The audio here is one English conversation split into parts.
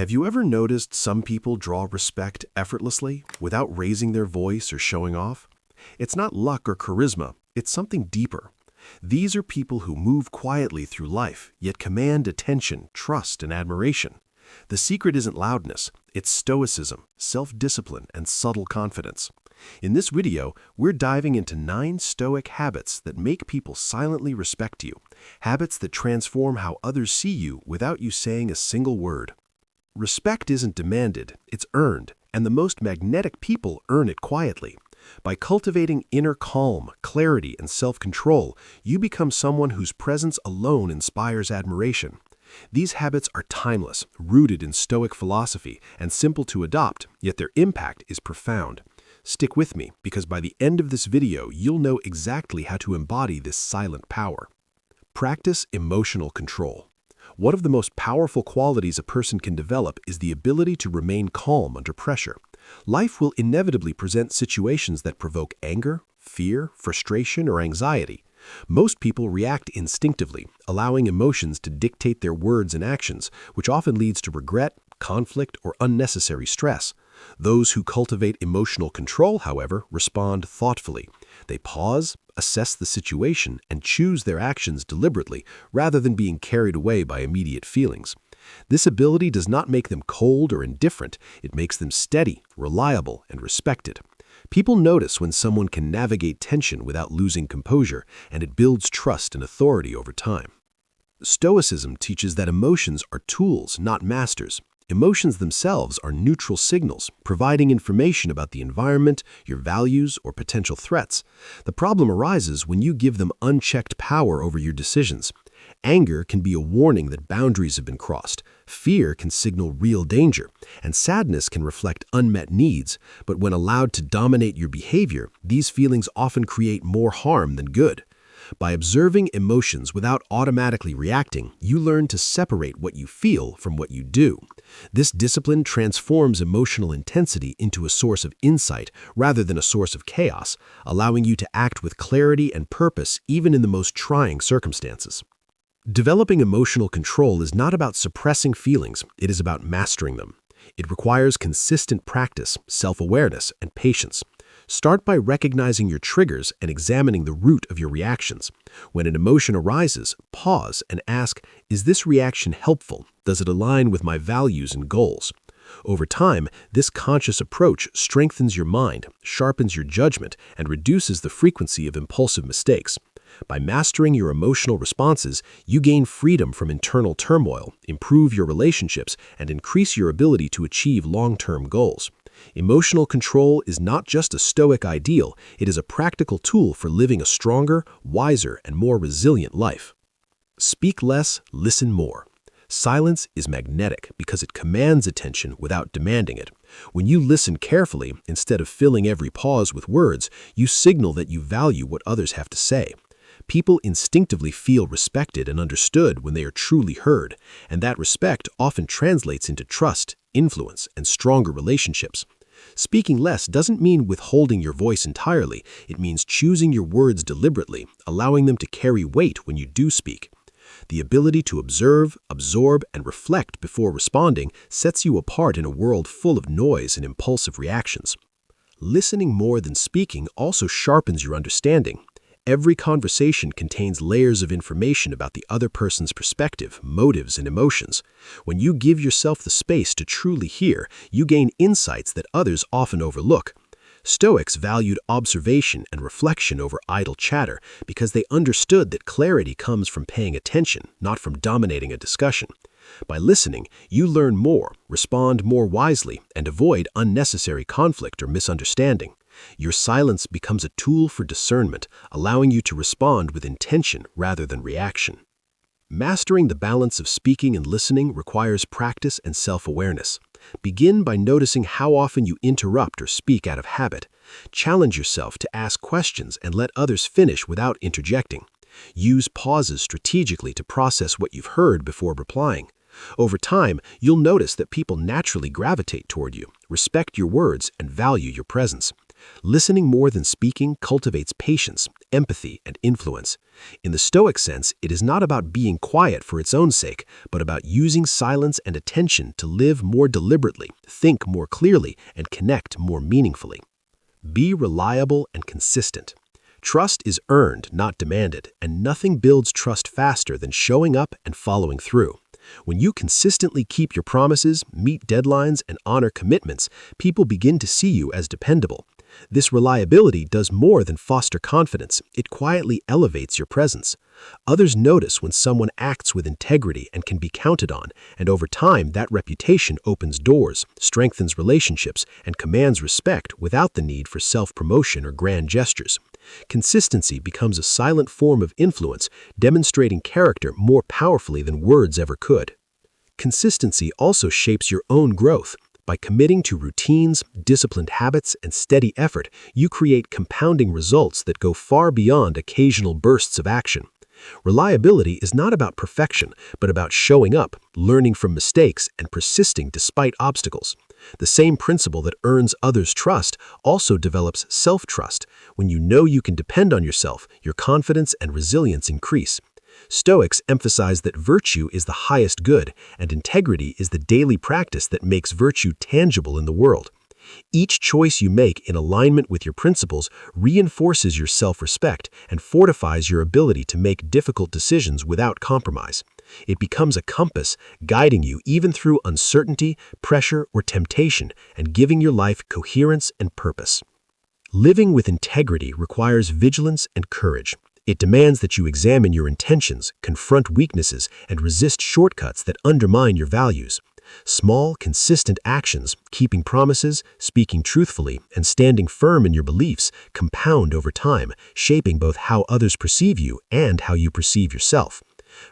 Have you ever noticed some people draw respect effortlessly without raising their voice or showing off? It's not luck or charisma, it's something deeper. These are people who move quietly through life, yet command attention, trust, and admiration. The secret isn't loudness, it's stoicism, self-discipline, and subtle confidence. In this video, we're diving into 9 Stoic habits that make people silently respect you, habits that transform how others see you without you saying a single word. Respect isn't demanded, it's earned, and the most magnetic people earn it quietly. By cultivating inner calm, clarity, and self-control, you become someone whose presence alone inspires admiration. These habits are timeless, rooted in Stoic philosophy, and simple to adopt, yet their impact is profound. Stick with me, because by the end of this video, you'll know exactly how to embody this silent power. Practice emotional control. One of the most powerful qualities a person can develop is the ability to remain calm under pressure. Life will inevitably present situations that provoke anger, fear, frustration, or anxiety. Most people react instinctively, allowing emotions to dictate their words and actions, which often leads to regret, conflict, or unnecessary stress. Those who cultivate emotional control, however, respond thoughtfully. They pause, assess the situation, and choose their actions deliberately, rather than being carried away by immediate feelings. This ability does not make them cold or indifferent, it makes them steady, reliable, and respected. People notice when someone can navigate tension without losing composure, and it builds trust and authority over time. Stoicism teaches that emotions are tools, not masters. Emotions themselves are neutral signals, providing information about the environment, your values, or potential threats. The problem arises when you give them unchecked power over your decisions. Anger can be a warning that boundaries have been crossed. Fear can signal real danger, and sadness can reflect unmet needs. But when allowed to dominate your behavior, these feelings often create more harm than good. By observing emotions without automatically reacting, you learn to separate what you feel from what you do. This discipline transforms emotional intensity into a source of insight rather than a source of chaos, allowing you to act with clarity and purpose even in the most trying circumstances. Developing emotional control is not about suppressing feelings, it is about mastering them. It requires consistent practice, self-awareness, and patience. Start by recognizing your triggers and examining the root of your reactions. When an emotion arises, pause and ask, is this reaction helpful? Does it align with my values and goals? Over time, this conscious approach strengthens your mind, sharpens your judgment, and reduces the frequency of impulsive mistakes. By mastering your emotional responses, you gain freedom from internal turmoil, improve your relationships, and increase your ability to achieve long-term goals. Emotional control is not just a Stoic ideal, it is a practical tool for living a stronger, wiser, and more resilient life. Speak less, listen more. Silence is magnetic because it commands attention without demanding it. When you listen carefully, instead of filling every pause with words, you signal that you value what others have to say. People instinctively feel respected and understood when they are truly heard, and that respect often translates into trust, influence, and stronger relationships. Speaking less doesn't mean withholding your voice entirely, it means choosing your words deliberately, allowing them to carry weight when you do speak. The ability to observe, absorb, and reflect before responding sets you apart in a world full of noise and impulsive reactions. Listening more than speaking also sharpens your understanding. Every conversation contains layers of information about the other person's perspective, motives, and emotions. When you give yourself the space to truly hear, you gain insights that others often overlook. Stoics valued observation and reflection over idle chatter because they understood that clarity comes from paying attention, not from dominating a discussion. By listening, you learn more, respond more wisely, and avoid unnecessary conflict or misunderstanding. Your silence becomes a tool for discernment, allowing you to respond with intention rather than reaction. Mastering the balance of speaking and listening requires practice and self-awareness. Begin by noticing how often you interrupt or speak out of habit. Challenge yourself to ask questions and let others finish without interjecting. Use pauses strategically to process what you've heard before replying. Over time, you'll notice that people naturally gravitate toward you, respect your words, and value your presence. Listening more than speaking cultivates patience, empathy and influence. In the Stoic sense, it is not about being quiet for its own sake, but about using silence and attention to live more deliberately, think more clearly, and connect more meaningfully. Be reliable and consistent. Trust is earned, not demanded, and nothing builds trust faster than showing up and following through. When you consistently keep your promises, meet deadlines, and honor commitments, people begin to see you as dependable. This reliability does more than foster confidence, it quietly elevates your presence. Others notice when someone acts with integrity and can be counted on, and over time that reputation opens doors, strengthens relationships, and commands respect without the need for self-promotion or grand gestures. Consistency becomes a silent form of influence, demonstrating character more powerfully than words ever could. Consistency also shapes your own growth. By committing to routines, disciplined habits, and steady effort, you create compounding results that go far beyond occasional bursts of action. Reliability is not about perfection, but about showing up, learning from mistakes, and persisting despite obstacles. The same principle that earns others' trust also develops self-trust. When you know you can depend on yourself, your confidence and resilience increase. Stoics emphasize that virtue is the highest good, and integrity is the daily practice that makes virtue tangible in the world. Each choice you make in alignment with your principles reinforces your self-respect and fortifies your ability to make difficult decisions without compromise. It becomes a compass, guiding you even through uncertainty, pressure, or temptation, and giving your life coherence and purpose. Living with integrity requires vigilance and courage. It demands that you examine your intentions, confront weaknesses, and resist shortcuts that undermine your values. Small, consistent actions, keeping promises, speaking truthfully, and standing firm in your beliefs compound over time, shaping both how others perceive you and how you perceive yourself.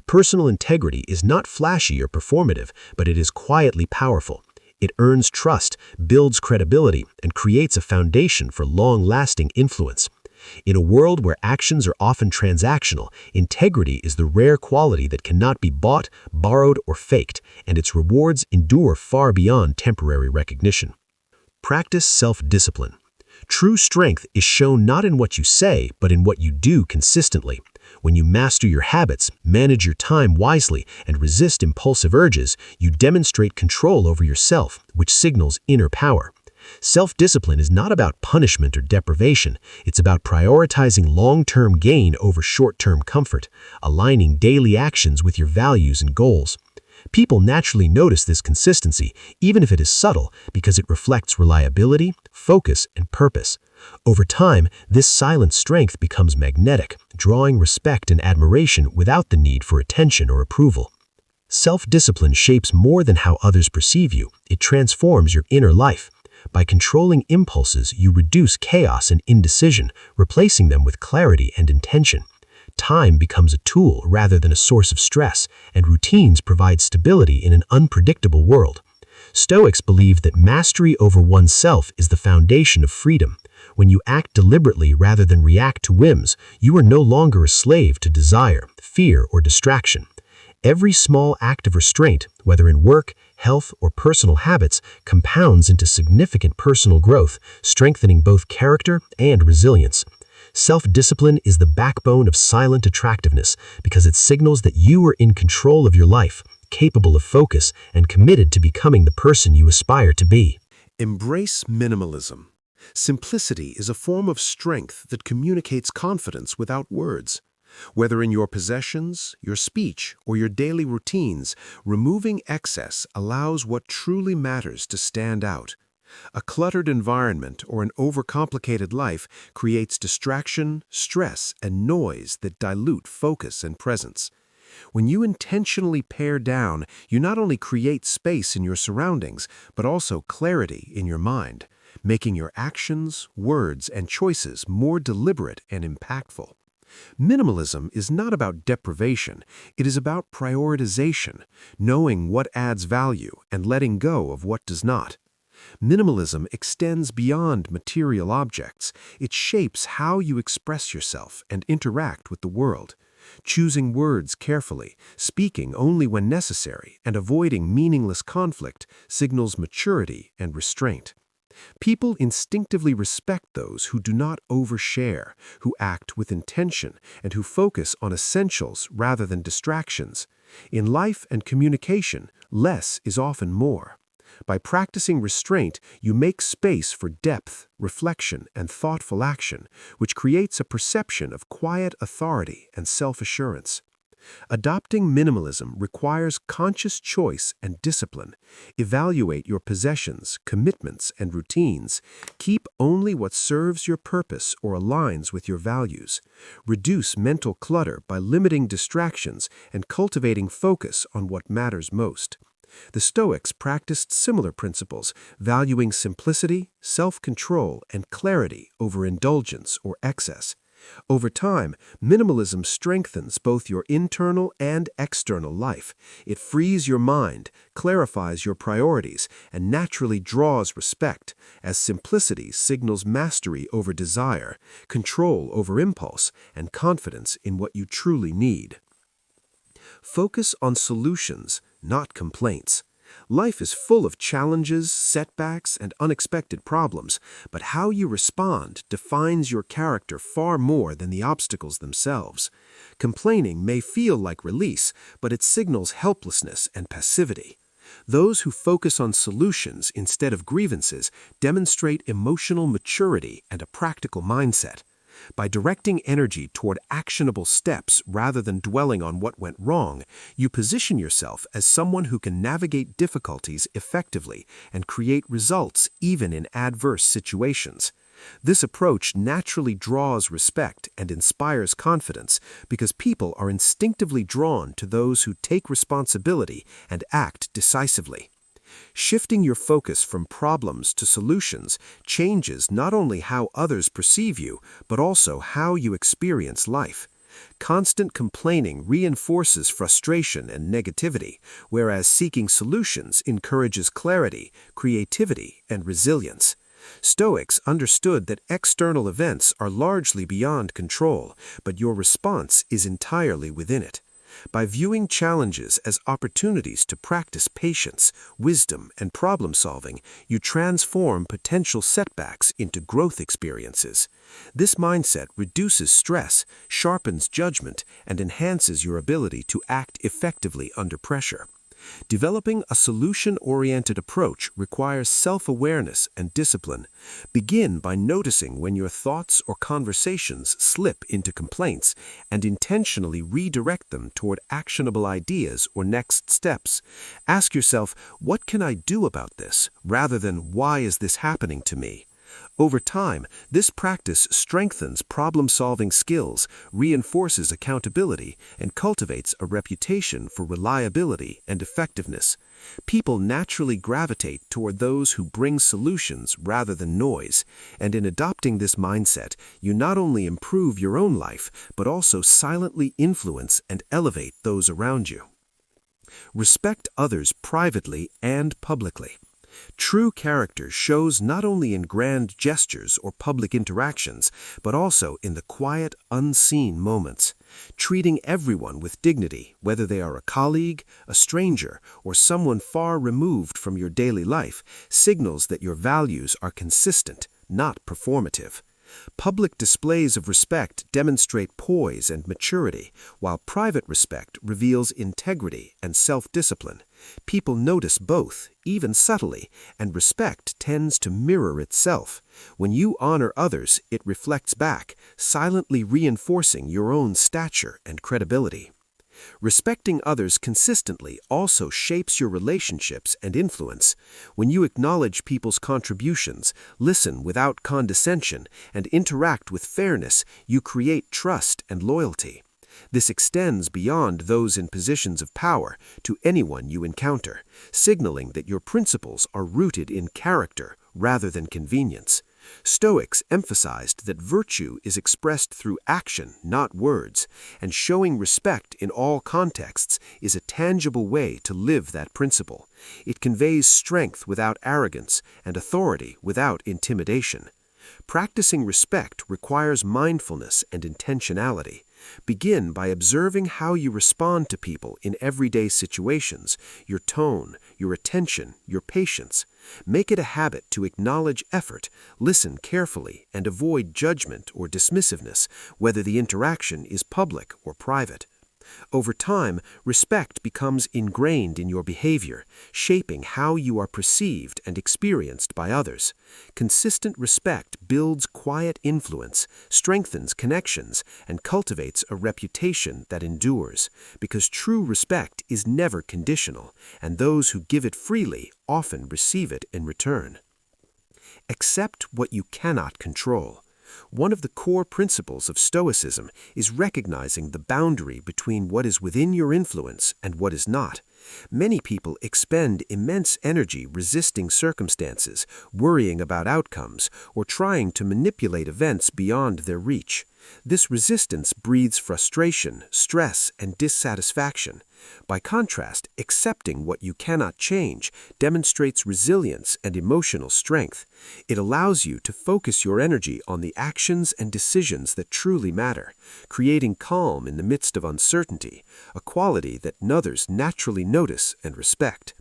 Personal integrity is not flashy or performative, but it is quietly powerful. It earns trust, builds credibility, and creates a foundation for long-lasting influence. In a world where actions are often transactional, integrity is the rare quality that cannot be bought, borrowed, or faked, and its rewards endure far beyond temporary recognition. Practice self-discipline. True strength is shown not in what you say, but in what you do consistently. When you master your habits, manage your time wisely, and resist impulsive urges, you demonstrate control over yourself, which signals inner power. Self-discipline is not about punishment or deprivation. It's about prioritizing long-term gain over short-term comfort, aligning daily actions with your values and goals. People naturally notice this consistency, even if it is subtle, because it reflects reliability, focus, and purpose. Over time, this silent strength becomes magnetic, drawing respect and admiration without the need for attention or approval. Self-discipline shapes more than how others perceive you. It transforms your inner life. By controlling impulses, you reduce chaos and indecision, replacing them with clarity and intention. Time becomes a tool rather than a source of stress, and routines provide stability in an unpredictable world. Stoics believe that mastery over oneself is the foundation of freedom. When you act deliberately rather than react to whims, you are no longer a slave to desire, fear, or distraction. Every small act of restraint, whether in work, health, or personal habits, compounds into significant personal growth, strengthening both character and resilience. Self-discipline is the backbone of silent attractiveness because it signals that you are in control of your life, capable of focus, and committed to becoming the person you aspire to be. Embrace minimalism. Simplicity is a form of strength that communicates confidence without words. Whether in your possessions, your speech, or your daily routines, removing excess allows what truly matters to stand out. A cluttered environment or an overcomplicated life creates distraction, stress, and noise that dilute focus and presence. When you intentionally pare down, you not only create space in your surroundings, but also clarity in your mind, making your actions, words, and choices more deliberate and impactful. Minimalism is not about deprivation, it is about prioritization, knowing what adds value and letting go of what does not. Minimalism extends beyond material objects. It shapes how you express yourself and interact with the world. Choosing words carefully, speaking only when necessary, and avoiding meaningless conflict signals maturity and restraint. People instinctively respect those who do not overshare, who act with intention, and who focus on essentials rather than distractions. In life and communication, less is often more. By practicing restraint, you make space for depth, reflection, and thoughtful action, which creates a perception of quiet authority and self-assurance. Adopting minimalism requires conscious choice and discipline. Evaluate your possessions, commitments, and routines. Keep only what serves your purpose or aligns with your values. Reduce mental clutter by limiting distractions and cultivating focus on what matters most. The Stoics practiced similar principles, valuing simplicity, self-control, and clarity over indulgence or excess. Over time, minimalism strengthens both your internal and external life. It frees your mind, clarifies your priorities, and naturally draws respect, as simplicity signals mastery over desire, control over impulse, and confidence in what you truly need. Focus on solutions, not complaints. Life is full of challenges, setbacks, and unexpected problems, but how you respond defines your character far more than the obstacles themselves. Complaining may feel like release, but it signals helplessness and passivity. Those who focus on solutions instead of grievances demonstrate emotional maturity and a practical mindset. By directing energy toward actionable steps rather than dwelling on what went wrong, you position yourself as someone who can navigate difficulties effectively and create results even in adverse situations. This approach naturally draws respect and inspires confidence because people are instinctively drawn to those who take responsibility and act decisively. Shifting your focus from problems to solutions changes not only how others perceive you, but also how you experience life. Constant complaining reinforces frustration and negativity, whereas seeking solutions encourages clarity, creativity, and resilience. Stoics understood that external events are largely beyond control, but your response is entirely within it. By viewing challenges as opportunities to practice patience, wisdom, and problem-solving, you transform potential setbacks into growth experiences. This mindset reduces stress, sharpens judgment, and enhances your ability to act effectively under pressure. Developing a solution-oriented approach requires self-awareness and discipline. Begin by noticing when your thoughts or conversations slip into complaints and intentionally redirect them toward actionable ideas or next steps. Ask yourself, what can I do about this, rather than why is this happening to me? Over time, this practice strengthens problem-solving skills, reinforces accountability, and cultivates a reputation for reliability and effectiveness. People naturally gravitate toward those who bring solutions rather than noise, and in adopting this mindset, you not only improve your own life, but also silently influence and elevate those around you. Respect others privately and publicly. True character shows not only in grand gestures or public interactions, but also in the quiet, unseen moments. Treating everyone with dignity, whether they are a colleague, a stranger, or someone far removed from your daily life, signals that your values are consistent, not performative. Public displays of respect demonstrate poise and maturity, while private respect reveals integrity and self-discipline. People notice both, even subtly, and respect tends to mirror itself. When you honor others, it reflects back, silently reinforcing your own stature and credibility. Respecting others consistently also shapes your relationships and influence. When you acknowledge people's contributions, listen without condescension, and interact with fairness, you create trust and loyalty. This extends beyond those in positions of power to anyone you encounter, signaling that your principles are rooted in character rather than convenience. Stoics emphasized that virtue is expressed through action, not words, and showing respect in all contexts is a tangible way to live that principle. It conveys strength without arrogance and authority without intimidation. Practicing respect requires mindfulness and intentionality. Begin by observing how you respond to people in everyday situations, your tone, your attention, your patience. Make it a habit to acknowledge effort, listen carefully, and avoid judgment or dismissiveness, whether the interaction is public or private. Over time, respect becomes ingrained in your behavior, shaping how you are perceived and experienced by others. Consistent respect builds quiet influence, strengthens connections, and cultivates a reputation that endures, because true respect is never conditional, and those who give it freely often receive it in return. Accept what you cannot control. One of the core principles of Stoicism is recognizing the boundary between what is within your influence and what is not. Many people expend immense energy resisting circumstances, worrying about outcomes, or trying to manipulate events beyond their reach. This resistance breeds frustration, stress, and dissatisfaction. By contrast, accepting what you cannot change demonstrates resilience and emotional strength. It allows you to focus your energy on the actions and decisions that truly matter, creating calm in the midst of uncertainty, a quality that others naturally notice and respect.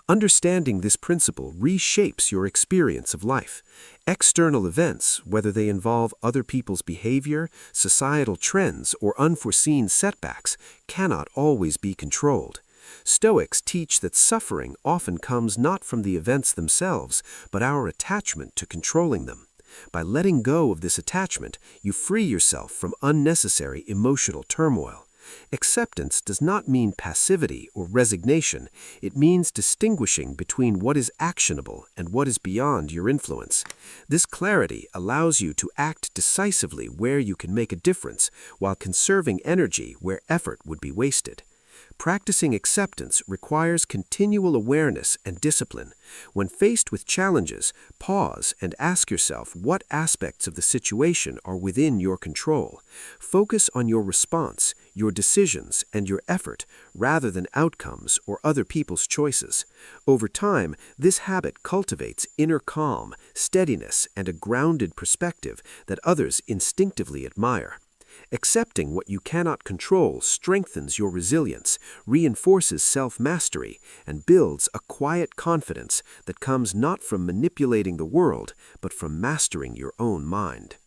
Understanding this principle reshapes your experience of life. External events, whether they involve other people's behavior, societal trends, or unforeseen setbacks, cannot always be controlled. Stoics teach that suffering often comes not from the events themselves, but our attachment to controlling them. By letting go of this attachment, you free yourself from unnecessary emotional turmoil. Acceptance does not mean passivity or resignation. It means distinguishing between what is actionable and what is beyond your influence. This clarity allows you to act decisively where you can make a difference, while conserving energy where effort would be wasted. Practicing acceptance requires continual awareness and discipline. When faced with challenges, pause and ask yourself what aspects of the situation are within your control. Focus on your response, your decisions, and your effort, rather than outcomes or other people's choices. Over time, this habit cultivates inner calm, steadiness, and a grounded perspective that others instinctively admire. Accepting what you cannot control strengthens your resilience, reinforces self-mastery, and builds a quiet confidence that comes not from manipulating the world, but from mastering your own mind.